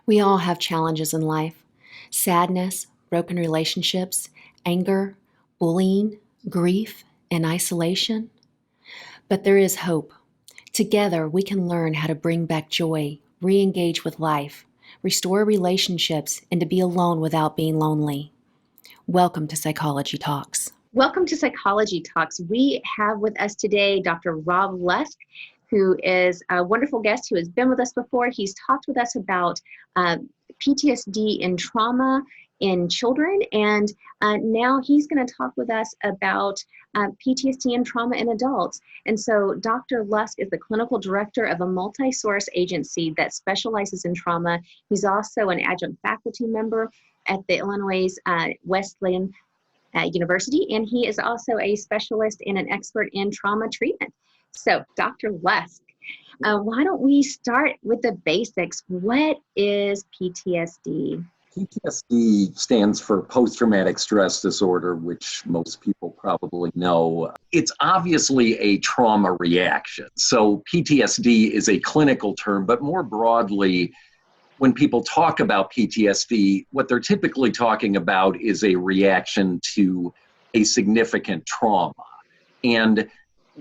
We all have challenges in life: sadness, broken relationships, anger, bullying, grief, and isolation. But there is hope. Together, we can learn how to bring back joy, re engage with life, restore relationships, and to be alone without being lonely. Welcome to Psychology Talks. Welcome to Psychology Talks. We have with us today Dr. Rob Lusk, who is a wonderful guest who has been with us before. He's talked with us about PTSD and trauma in children, and now he's going to talk with us about PTSD and trauma in adults. And so Dr. Lusk is the clinical director of a multi-source agency that specializes in trauma. He's also an adjunct faculty member at the Illinois Wesleyan University, and he is also a specialist and an expert in trauma treatment. So, Dr. Lusk, why don't we start with the basics? What is PTSD? PTSD stands for post-traumatic stress disorder, which most people probably know. It's obviously a trauma reaction. So PTSD is a clinical term, but more broadly, when people talk about PTSD, what they're typically talking about is a reaction to a significant trauma. And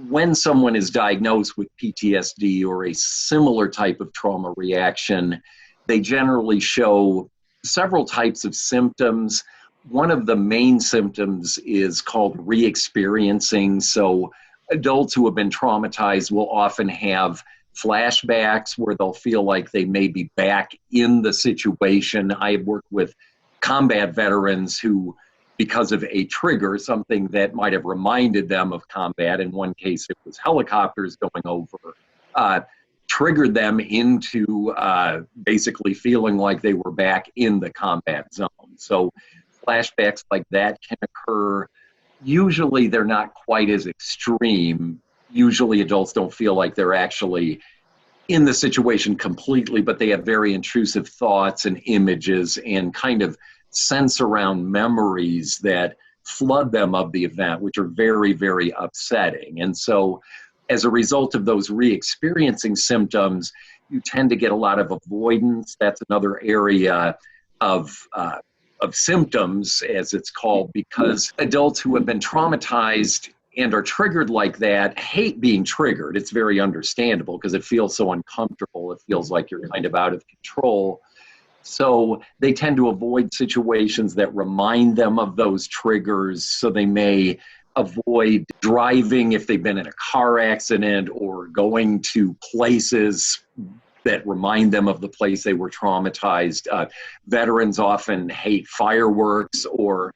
when someone is diagnosed with PTSD or a similar type of trauma reaction, they generally show several types of symptoms. One of the main symptoms is called re-experiencing. So adults who have been traumatized will often have flashbacks where they'll feel like they may be back in the situation. I have worked with combat veterans who, because of a trigger, something that might have reminded them of combat, in one case it was helicopters going over, triggered them into basically feeling like they were back in the combat zone. So flashbacks like that can occur. Usually they're not quite as extreme. Usually adults don't feel like they're actually in the situation completely, but they have very intrusive thoughts and images and kind of sense around memories that flood them of the event, which are very, very upsetting. And so as a result of those re-experiencing symptoms, you tend to get a lot of avoidance. That's another area of symptoms, as it's called, because adults who have been traumatized and are triggered like that hate being triggered. It's very understandable because it feels so uncomfortable. It feels like you're kind of out of control. So they tend to avoid situations that remind them of those triggers. So they may avoid driving if they've been in a car accident or going to places that remind them of the place they were traumatized. Veterans often hate fireworks or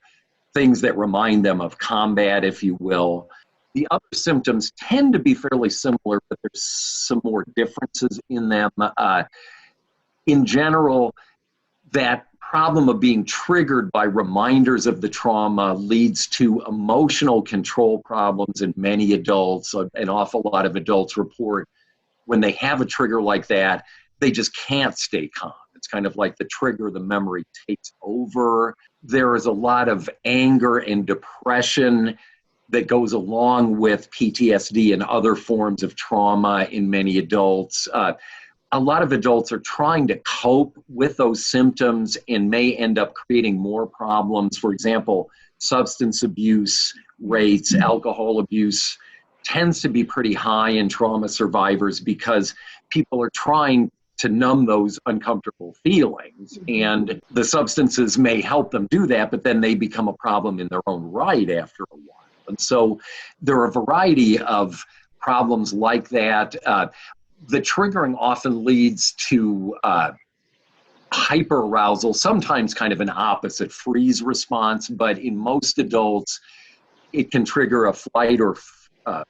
things that remind them of combat, if you will. The other symptoms tend to be fairly similar, but there's some more differences in them. In general, that problem of being triggered by reminders of the trauma leads to emotional control problems in many adults. An awful lot of adults report when they have a trigger like that, they just can't stay calm. It's kind of like the trigger, the memory takes over. There is a lot of anger and depression that goes along with PTSD and other forms of trauma in many adults. A lot of adults are trying to cope with those symptoms and may end up creating more problems. For example, substance abuse rates, alcohol abuse tends to be pretty high in trauma survivors because people are trying to numb those uncomfortable feelings. And the substances may help them do that, but then they become a problem in their own right after a while. And so there are a variety of problems like that. The triggering often leads to hyperarousal, sometimes kind of an opposite freeze response, but in most adults, it can trigger a flight or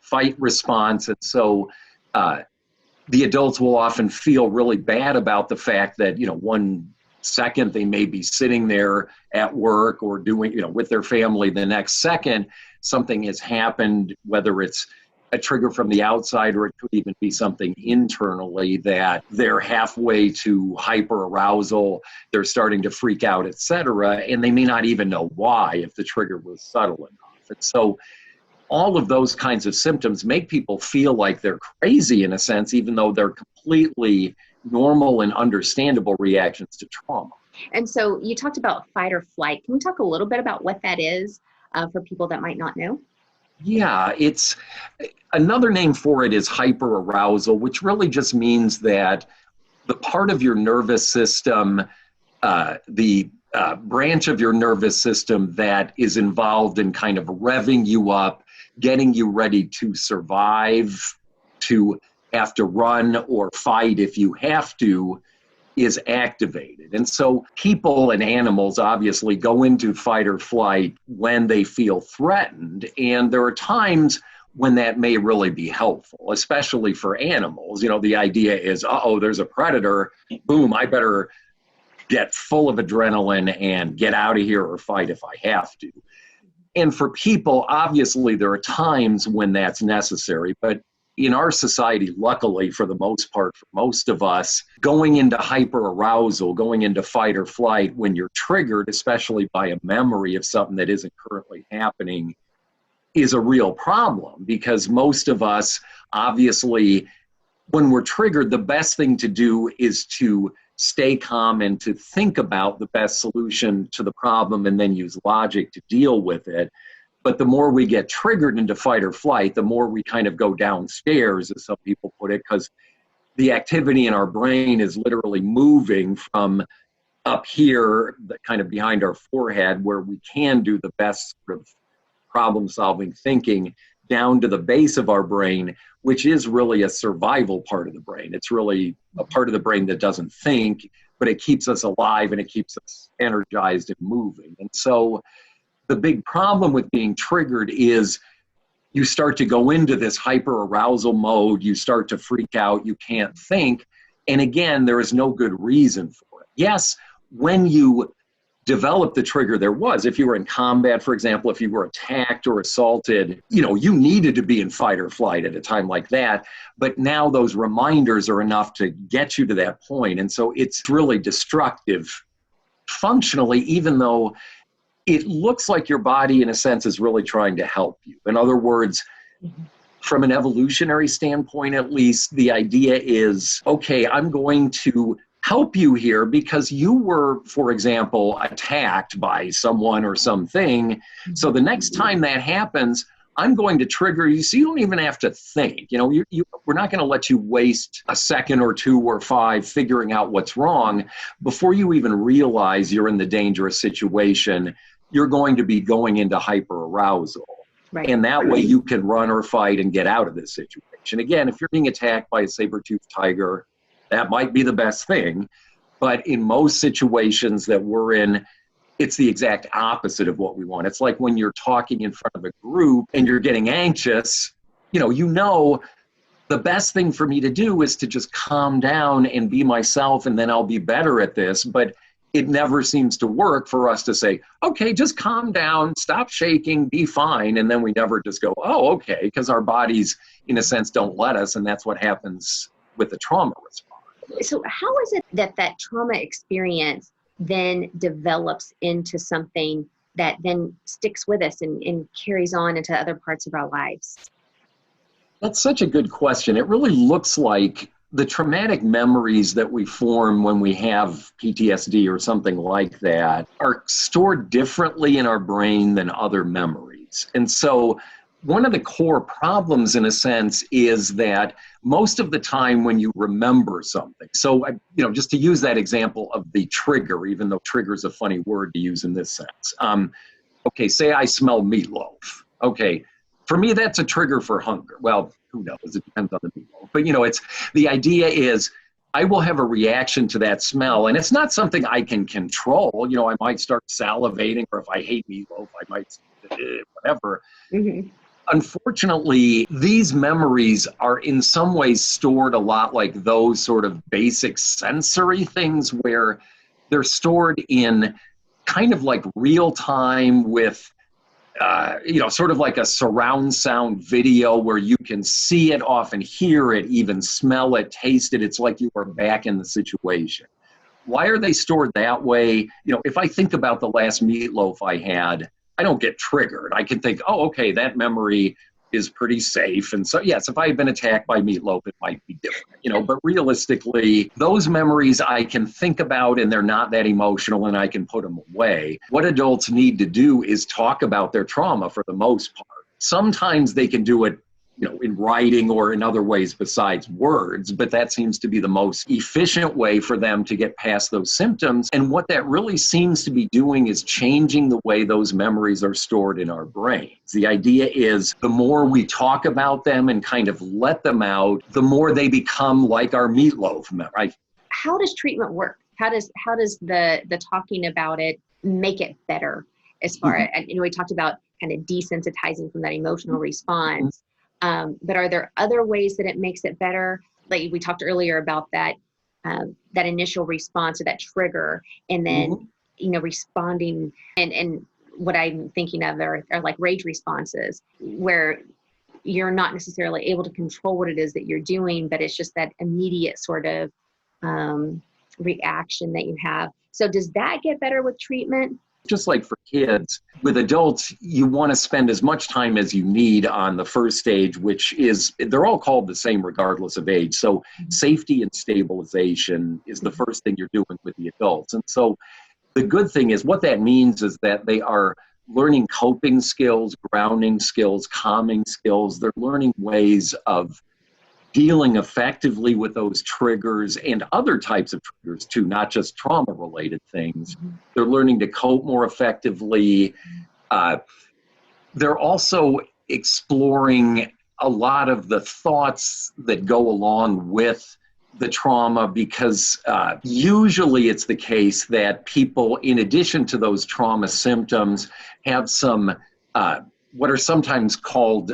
fight response. And so the adults will often feel really bad about the fact that, 1 second they may be sitting there at work or doing, with their family. The next second, something has happened, whether it's a trigger from the outside or it could even be something internally, that they're halfway to hyperarousal, they're starting to freak out, etc., and they may not even know why if the trigger was subtle enough. And so all of those kinds of symptoms make people feel like they're crazy in a sense, even though they're completely normal and understandable reactions to trauma. And so you talked about fight or flight. Can we talk a little bit about what that is for people that might not know? Yeah, it's another name for it is hyperarousal, which really just means that the part of your nervous system, the branch of your nervous system that is involved in kind of revving you up, getting you ready to survive, to have to run or fight if you have to, is activated. And so people and animals obviously go into fight or flight when they feel threatened. And there are times when that may really be helpful, especially for animals. You know, the idea is, uh-oh, there's a predator. Boom, I better get full of adrenaline and get out of here or fight if I have to. And for people, obviously, there are times when that's necessary. But in our society, luckily, for the most part, for most of us, going into hyperarousal, going into fight or flight when you're triggered, especially by a memory of something that isn't currently happening, is a real problem, because most of us, obviously, when we're triggered, the best thing to do is to stay calm and to think about the best solution to the problem and then use logic to deal with it. But the more we get triggered into fight or flight, the more we kind of go downstairs, as some people put it, because the activity in our brain is literally moving from up here, kind of behind our forehead, where we can do the best sort of problem-solving thinking, down to the base of our brain, which is really a survival part of the brain. It's really a part of the brain that doesn't think, but it keeps us alive and it keeps us energized and moving. And so the big problem with being triggered is you start to go into this hyperarousal mode, you start to freak out, you can't think. And again, there is no good reason for it. Yes, when you develop the trigger, there was. If you were in combat, for example, if you were attacked or assaulted, you needed to be in fight or flight at a time like that. But now those reminders are enough to get you to that point. And so it's really destructive functionally, even though it looks like your body, in a sense, is really trying to help you. In other words, from an evolutionary standpoint, at least, the idea is, okay, I'm going to help you here because you were, for example, attacked by someone or something. So the next time that happens, I'm going to trigger you so you don't even have to think. We're not going to let you waste a second or two or five figuring out what's wrong. Before you even realize you're in the dangerous situation, you're going to be going into hyperarousal. Right. And that way you can run or fight and get out of this situation. Again, if you're being attacked by a saber-toothed tiger, that might be the best thing. But in most situations that we're in, it's the exact opposite of what we want. It's like when you're talking in front of a group and you're getting anxious, the best thing for me to do is to just calm down and be myself, and then I'll be better at this. But it never seems to work for us to say, okay, just calm down, stop shaking, be fine. And then we never just go, oh, okay, because our bodies, in a sense, don't let us. And that's what happens with the trauma response. So how is it that trauma experience then develops into something that then sticks with us and carries on into other parts of our lives? That's such a good question. It really looks like the traumatic memories that we form when we have PTSD or something like that are stored differently in our brain than other memories. And so one of the core problems, in a sense, is that most of the time when you remember something, so, just to use that example of the trigger, even though trigger is a funny word to use in this sense. Okay, say I smell meatloaf. Okay, for me, that's a trigger for hunger. Well, who knows? It depends on the meatloaf. But, it's the idea is I will have a reaction to that smell, and it's not something I can control. I might start salivating, or if I hate meatloaf, I might, whatever. Mm-hmm. Unfortunately, these memories are in some ways stored a lot like those sort of basic sensory things, where they're stored in kind of like real time with sort of like a surround sound video where you can see it, often hear it, even smell it, taste it. It's like you are back in the situation. Why are they stored that way? If I think about the last meatloaf I had, I don't get triggered. I can think, oh, okay, that memory, is pretty safe. And so, yes, if I had been attacked by meatloaf, it might be different, but realistically, those memories I can think about and they're not that emotional and I can put them away. What adults need to do is talk about their trauma for the most part. Sometimes they can do it in writing or in other ways besides words, but that seems to be the most efficient way for them to get past those symptoms. And what that really seems to be doing is changing the way those memories are stored in our brains. The idea is the more we talk about them and kind of let them out, the more they become like our meatloaf memory. How does treatment work? How does the talking about it make it better? As far as, we talked about kind of desensitizing from that emotional response. But are there other ways that it makes it better? Like we talked earlier about that initial response or that trigger, and then responding. And what I'm thinking of are like rage responses, where you're not necessarily able to control what it is that you're doing, but it's just that immediate sort of reaction that you have. So does that get better with treatment? Just like for kids, with adults, you want to spend as much time as you need on the first stage, which is, they're all called the same regardless of age. So safety and stabilization is the first thing you're doing with the adults. And so the good thing is, what that means is that they are learning coping skills, grounding skills, calming skills. They're learning ways of dealing effectively with those triggers and other types of triggers too, not just trauma-related things. They're learning to cope more effectively. They're also exploring a lot of the thoughts that go along with the trauma, because usually it's the case that people, in addition to those trauma symptoms, have some what are sometimes called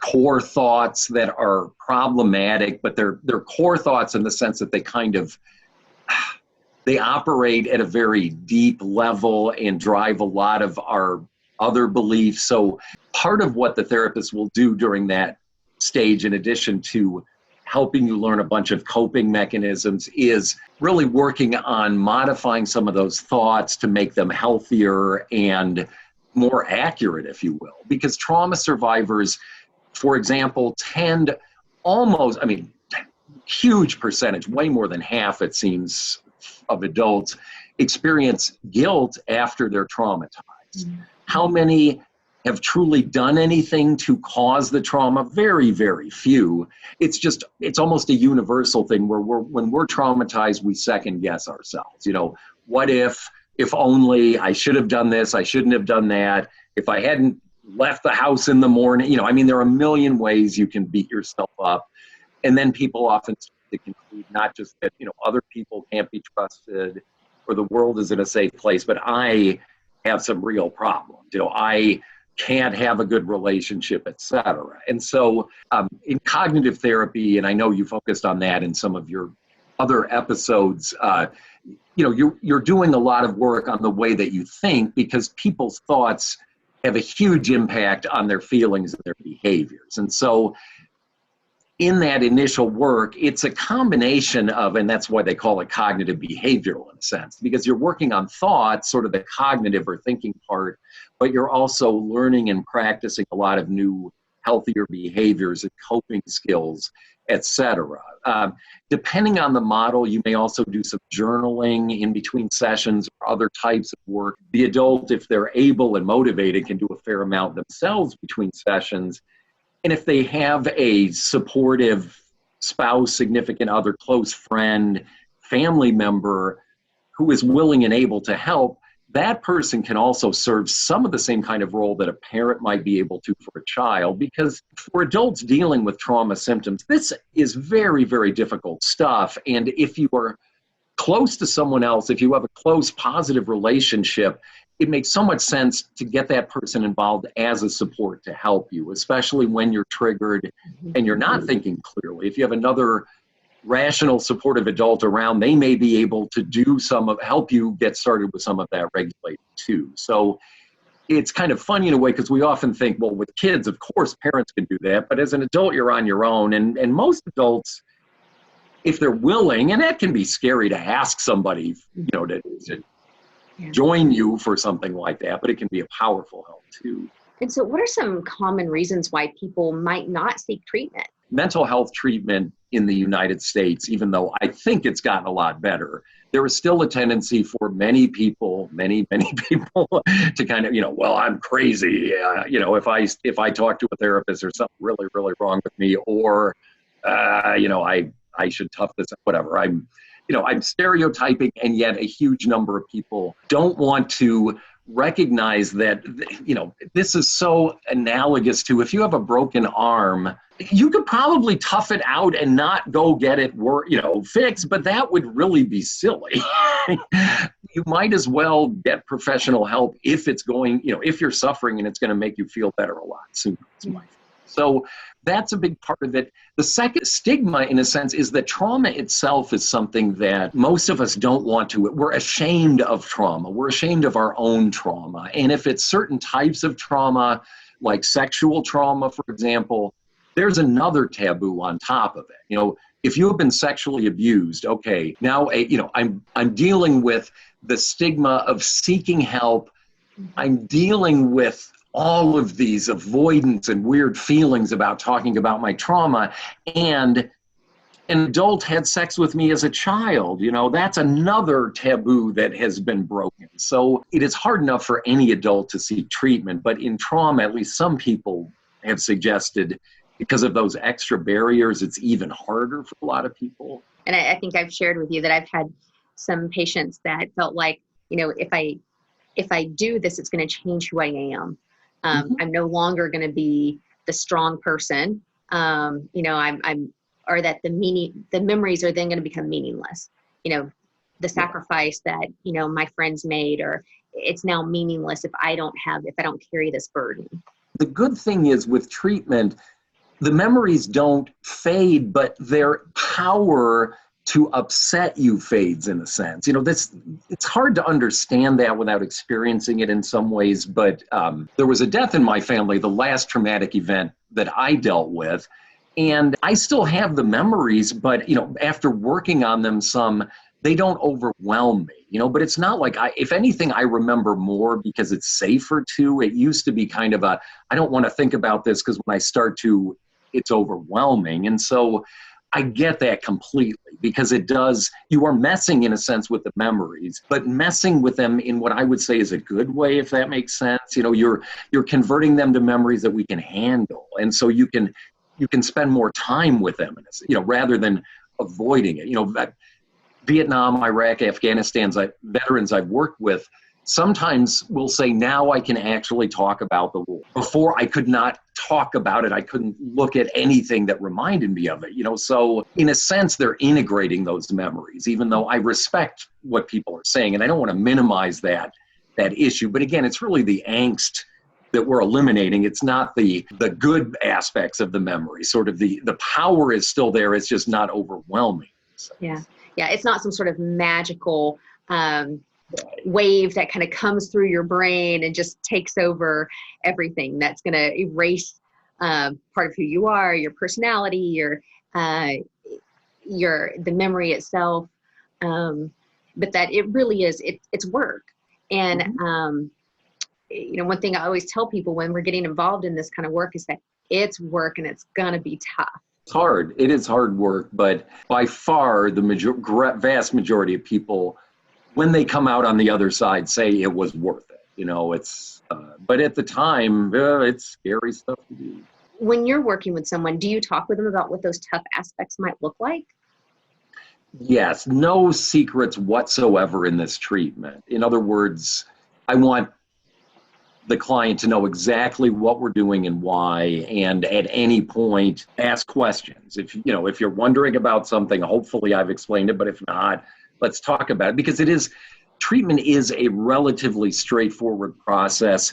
core thoughts that are problematic, but they're core thoughts in the sense that they operate at a very deep level and drive a lot of our other beliefs. So part of what the therapist will do during that stage, in addition to helping you learn a bunch of coping mechanisms, is really working on modifying some of those thoughts to make them healthier and more accurate, if you will. Because trauma survivors, for example, tend almost, huge percentage, way more than half, it seems, of adults experience guilt after they're traumatized. How many have truly done anything to cause the trauma? Very, very few. It's almost a universal thing where when we're traumatized, we second guess ourselves. What if only I should have done this, I shouldn't have done that, if I hadn't left the house in the morning, there are a million ways you can beat yourself up. And then people often start to conclude not just that, other people can't be trusted or the world isn't a safe place, but I have some real problems. I can't have a good relationship, etc. And so in cognitive therapy, and I know you focused on that in some of your other episodes, you're doing a lot of work on the way that you think, because people's thoughts have a huge impact on their feelings and their behaviors. And so in that initial work, it's a combination of, and that's why they call it cognitive behavioral in a sense, because you're working on thoughts, sort of the cognitive or thinking part, but you're also learning and practicing a lot of new healthier behaviors and coping skills, etc. Depending on the model, you may also do some journaling in between sessions or other types of work. The adult, if they're able and motivated, can do a fair amount themselves between sessions. And if they have a supportive spouse, significant other, close friend, family member who is willing and able to help, that person can also serve some of the same kind of role that a parent might be able to for a child. Because for adults dealing with trauma symptoms, this is very, very difficult stuff. And if you are close to someone else, if you have a close, positive relationship, it makes so much sense to get that person involved as a support to help you, especially when you're triggered and you're not thinking clearly. If you have another rational, supportive adult around, they may be able to help you get started with some of that regulating too. So it's kind of funny in a way, because we often think, well, with kids, of course, parents can do that, but as an adult, you're on your own. And most adults, if they're willing, and that can be scary to ask somebody, to join you for something like that, but it can be a powerful help too. And so what are some common reasons why people might not seek treatment? Mental health treatment in the United States, even though I think it's gotten a lot better, there is still a tendency for many people, many people to kind of, well, I'm crazy. If I talk to a therapist, there's something really, really wrong with me, or, I should tough this, whatever. I'm stereotyping, and yet a huge number of people don't want to recognize that, this is so analogous to if you have a broken arm, you could probably tough it out and not go get it fixed, but that would really be silly. You might as well get professional help if it's going, if you're suffering and it's going to make you feel better a lot sooner. So that's a big part of it. The second stigma, in a sense, is that trauma itself is something that most of us don't want to. We're ashamed of trauma. We're ashamed of our own trauma. And if it's certain types of trauma, like sexual trauma, for example, there's another taboo on top of it. If you have been sexually abused, okay, now, I'm dealing with the stigma of seeking help. I'm dealing with all of these avoidance and weird feelings about talking about my trauma, and an adult had sex with me as a child. That's another taboo that has been broken. So it is hard enough for any adult to seek treatment, but in trauma, at least some people have suggested, because of those extra barriers, it's even harder for a lot of people. And I think I've shared with you that I've had some patients that felt like, if I do this, it's going to change who I am. I'm no longer going to be the strong person. Or that the memories are then going to become meaningless. The sacrifice that, my friends made, or it's now meaningless if I don't carry this burden. The good thing is with treatment, the memories don't fade, but their power to upset you fades in a sense. It's hard to understand that without experiencing it in some ways, but there was a death in my family, the last traumatic event that I dealt with, and I still have the memories, but, after working on them some, they don't overwhelm me, but it's not like if anything, I remember more because it's safer to. It used to be kind of I don't want to think about this because when I start to, it's overwhelming. And so I get that completely, because you are messing in a sense with the memories, but messing with them in what I would say is a good way, if that makes sense. You're converting them to memories that we can handle. And so you can spend more time with them, rather than avoiding it. Vietnam, Iraq, Afghanistan, veterans I've worked with sometimes will say, now I can actually talk about the war. Before, I could not talk about it. I couldn't look at anything that reminded me of it. So in a sense, they're integrating those memories, even though I respect what people are saying. And I don't want to minimize that issue. But again, it's really the angst that we're eliminating. It's not the good aspects of the memory. Sort of the power is still there. It's just not overwhelming. So. Yeah. It's not some sort of magical wave that kind of comes through your brain and just takes over everything. That's going to erase part of who you are, your personality, the memory itself. But that it really is, it's work. And, one thing I always tell people when we're getting involved in this kind of work is that it's work and it's going to be tough. It's hard. It is hard work, but by far the vast majority of people, when they come out on the other side, say it was worth it. But at the time, it's scary stuff to do. When you're working with someone, do you talk with them about what those tough aspects might look like? Yes, no secrets whatsoever in this treatment. In other words, I want the client to know exactly what we're doing and why, and at any point ask questions. If you're wondering about something, hopefully I've explained it, but if not, let's talk about it, because treatment is a relatively straightforward process.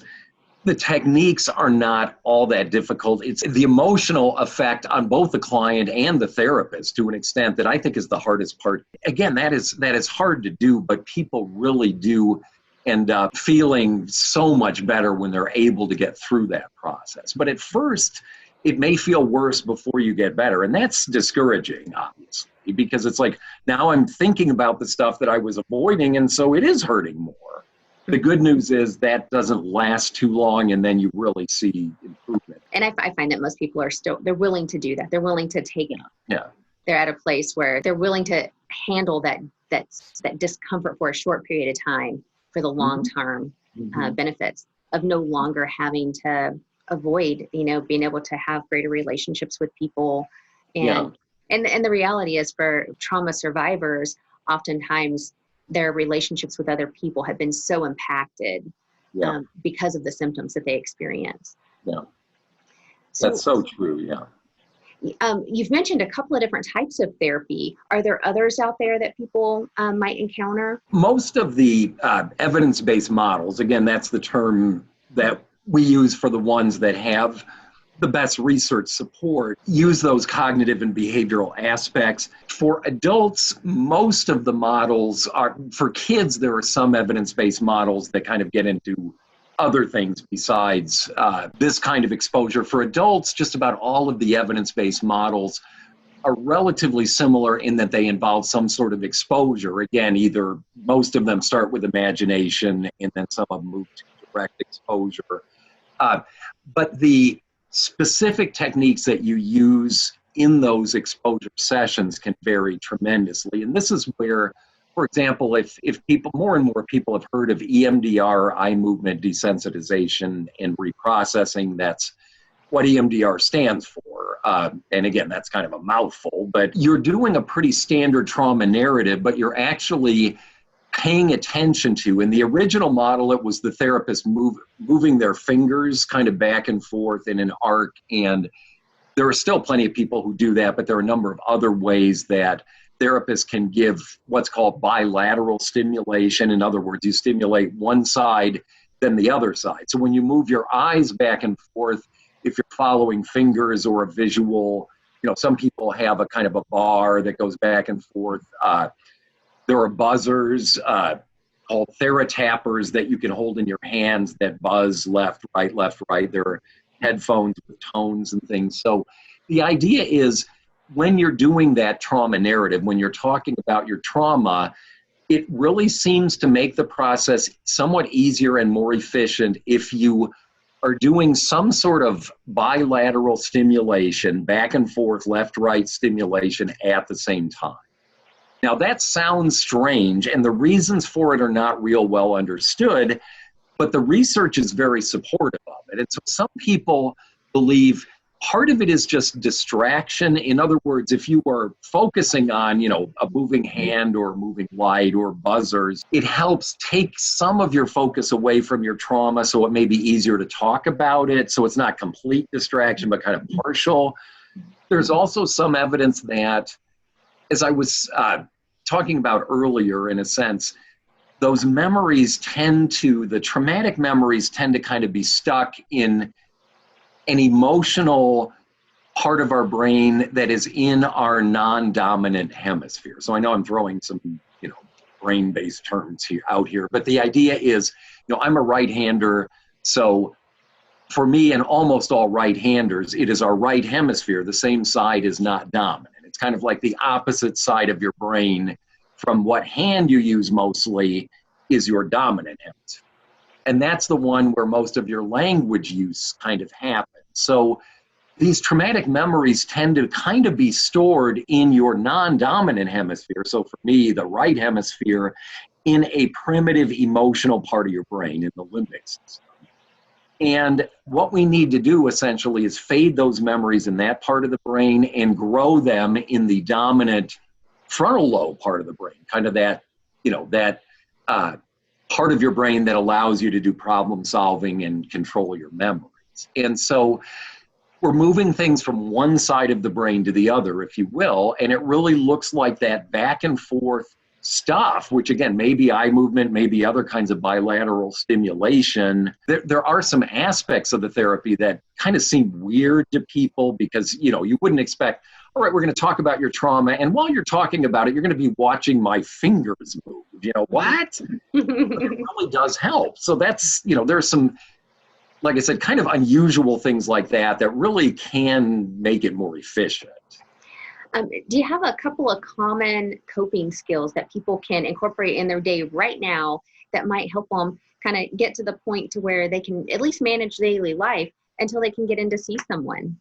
The techniques are not all that difficult. It's the emotional effect on both the client and the therapist to an extent that I think is the hardest part. Again, that is hard to do, but people really do end up feeling so much better when they're able to get through that process. But at first, it may feel worse before you get better. And that's discouraging, obviously, because it's like, now I'm thinking about the stuff that I was avoiding, and so it is hurting more. The good news is that doesn't last too long, and then you really see improvement. And I find that most people are they're willing to do that. They're willing to take it. Yeah. They're at a place where they're willing to handle that discomfort for a short period of time for the long-term benefits of no longer having to avoid, being able to have greater relationships with people. And the reality is, for trauma survivors, oftentimes their relationships with other people have been so impacted because of the symptoms that they experience. Yeah, that's so true. Yeah. You've mentioned a couple of different types of therapy. Are there others out there that people might encounter? Most of the evidence-based models, again, that's the term that we use for the ones that have the best research support, use those cognitive and behavioral aspects. For adults, most of the models are, for kids, there are some evidence-based models that kind of get into other things besides this kind of exposure. For adults, just about all of the evidence-based models are relatively similar in that they involve some sort of exposure. Again, either most of them start with imagination and then some of them move to direct exposure. But the specific techniques that you use in those exposure sessions can vary tremendously. And this is where, for example, if people, more and more people have heard of EMDR, eye movement desensitization and reprocessing. That's what EMDR stands for. And again, that's kind of a mouthful, but you're doing a pretty standard trauma narrative, but you're actually paying attention to. In the original model, it was the therapist moving their fingers kind of back and forth in an arc. And there are still plenty of people who do that, but there are a number of other ways that therapists can give what's called bilateral stimulation. In other words, you stimulate one side, then the other side. So when you move your eyes back and forth, if you're following fingers or a visual, some people have a kind of a bar that goes back and forth. There are buzzers called theratappers that you can hold in your hands that buzz left, right, left, right. There are headphones with tones and things. So the idea is, when you're doing that trauma narrative, when you're talking about your trauma, it really seems to make the process somewhat easier and more efficient if you are doing some sort of bilateral stimulation, back and forth, left, right stimulation at the same time. Now that sounds strange, and the reasons for it are not real well understood, but the research is very supportive of it. And so some people believe part of it is just distraction. In other words, if you are focusing on, a moving hand or moving light or buzzers, it helps take some of your focus away from your trauma, so it may be easier to talk about it. So it's not complete distraction, but kind of partial. There's also some evidence that, as I was talking about earlier, in a sense, those memories the traumatic memories tend to kind of be stuck in an emotional part of our brain that is in our non-dominant hemisphere. So I know I'm throwing some, brain-based terms out here, but the idea is, I'm a right-hander, so for me and almost all right-handers, it is our right hemisphere. The same side is not dominant. It's kind of like the opposite side of your brain from what hand you use mostly is your dominant hemisphere. And that's the one where most of your language use kind of happens. So these traumatic memories tend to kind of be stored in your non-dominant hemisphere. So for me, the right hemisphere, in a primitive emotional part of your brain, in the limbic system. And what we need to do essentially is fade those memories in that part of the brain and grow them in the dominant frontal lobe part of the brain, kind of that, part of your brain that allows you to do problem solving and control your memories. And so we're moving things from one side of the brain to the other, if you will, and it really looks like that back and forth stuff, which again, maybe eye movement, maybe other kinds of bilateral stimulation. There are some aspects of the therapy that kind of seem weird to people because, you wouldn't expect, all right, we're going to talk about your trauma, and while you're talking about it, you're going to be watching my fingers move. What? But it really does help. So that's, there's some, like I said, kind of unusual things like that really can make it more efficient. Do you have a couple of common coping skills that people can incorporate in their day right now that might help them kind of get to the point to where they can at least manage daily life until they can get in to see someone?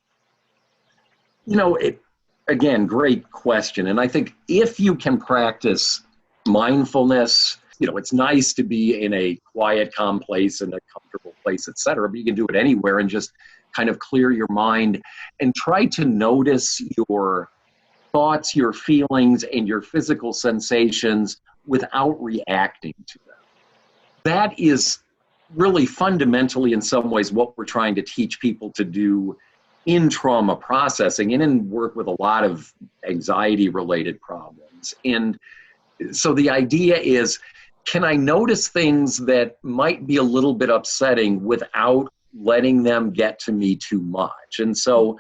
Again, great question. And I think if you can practice mindfulness, it's nice to be in a quiet, calm place and a comfortable place, et cetera, but you can do it anywhere and just kind of clear your mind and try to notice your thoughts, your feelings, and your physical sensations without reacting to them. That is really fundamentally, in some ways, what we're trying to teach people to do in trauma processing and in work with a lot of anxiety-related problems. And so the idea is, can I notice things that might be a little bit upsetting without letting them get to me too much? And so,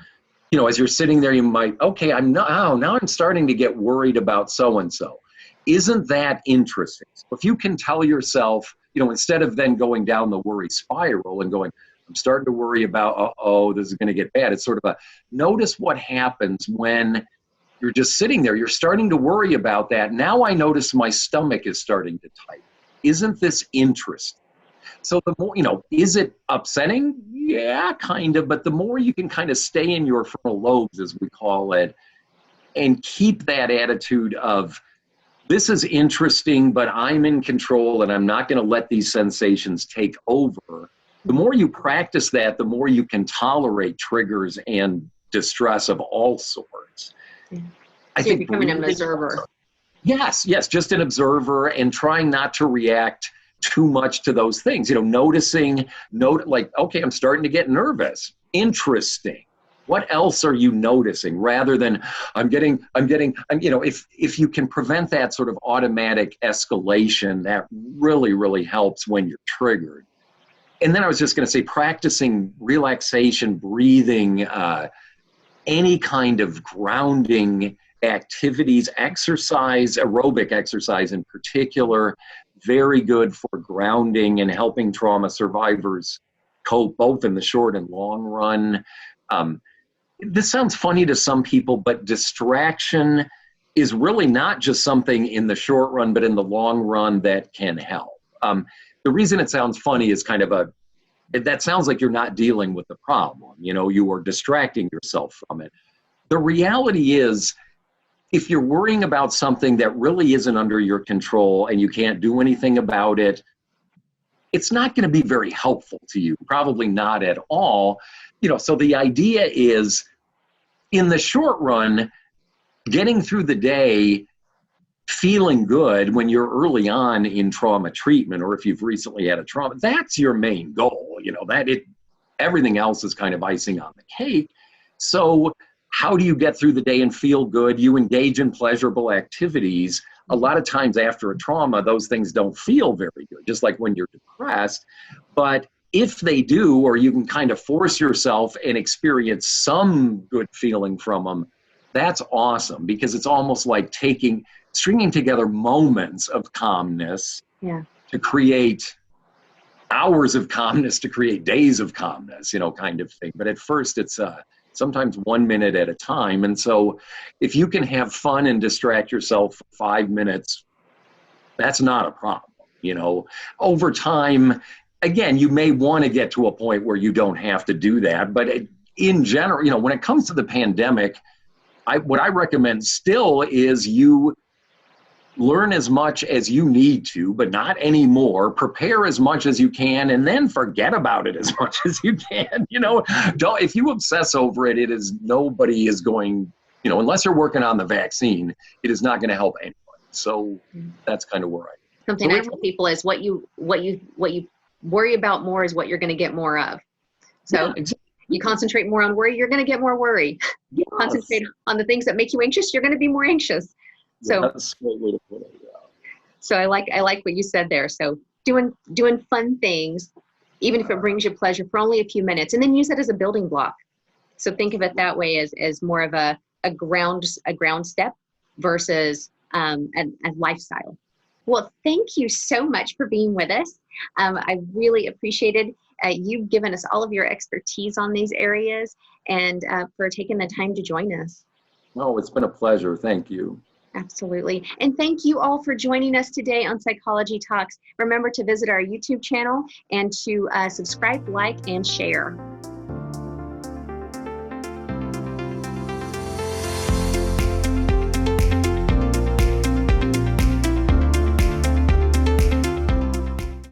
as you're sitting there, you might, now I'm starting to get worried about so-and-so. Isn't that interesting? So if you can tell yourself, instead of then going down the worry spiral and going, I'm starting to worry about, this is going to get bad. It's sort of notice what happens when you're just sitting there. You're starting to worry about that. Now I notice my stomach is starting to tighten. Isn't this interesting? So the more, is it upsetting? Yeah, kind of. But the more you can kind of stay in your frontal lobes, as we call it, and keep that attitude of, this is interesting, but I'm in control and I'm not going to let these sensations take over. The more you practice that, the more you can tolerate triggers and distress of all sorts. I think becoming an observer. Yes, just an observer and trying not to react too much to those things. Noticing, okay, I'm starting to get nervous. Interesting. What else are you noticing? Rather than if you can prevent that sort of automatic escalation, that really, really helps when you're triggered. And then I was just going to say, practicing relaxation, breathing, any kind of grounding activities, exercise, aerobic exercise in particular, very good for grounding and helping trauma survivors cope both in the short and long run. This sounds funny to some people, but distraction is really not just something in the short run, but in the long run that can help. The reason it sounds funny is that sounds like you're not dealing with the problem. You are distracting yourself from it. The reality is, if you're worrying about something that really isn't under your control and you can't do anything about it, it's not going to be very helpful to you, probably not at all. So the idea is, in the short run, getting through the day feeling good when you're early on in trauma treatment, or if you've recently had a trauma, that's your main goal. Everything else is kind of icing on the cake. So how do you get through the day and feel good? You engage in pleasurable activities. A lot of times after a trauma, those things don't feel very good, just like when you're depressed. But if they do, or you can kind of force yourself and experience some good feeling from them, that's awesome, because it's almost like stringing together moments of calmness to create hours of calmness, to create days of calmness, kind of thing. But at first it's sometimes 1 minute at a time. And so if you can have fun and distract yourself for 5 minutes, that's not a problem. Over time, again, you may want to get to a point where you don't have to do that. But in general, when it comes to the pandemic, what I recommend still is you learn as much as you need to, but not anymore. Prepare as much as you can, and then forget about it as much as you can. If you obsess over it, nobody is going, unless you're working on the vaccine, it is not going to help anyone. So that's kind of where Something I tell people is what you worry about more is what you're going to get more of. So yeah, exactly. You concentrate more on worry, you're going to get more worry. Yes. Concentrate on the things that make you anxious, you're going to be more anxious. So that's a great way to put it. Yeah. So I like what you said there. So doing fun things, even if it brings you pleasure, for only a few minutes, and then use that as a building block. So think of it that way, as more of a ground step versus a lifestyle. Well, thank you so much for being with us. I really appreciated you giving us all of your expertise on these areas, and for taking the time to join us. Oh, it's been a pleasure. Thank you. Absolutely. And thank you all for joining us today on Psychology Talks. Remember to visit our YouTube channel and to subscribe, like, and share.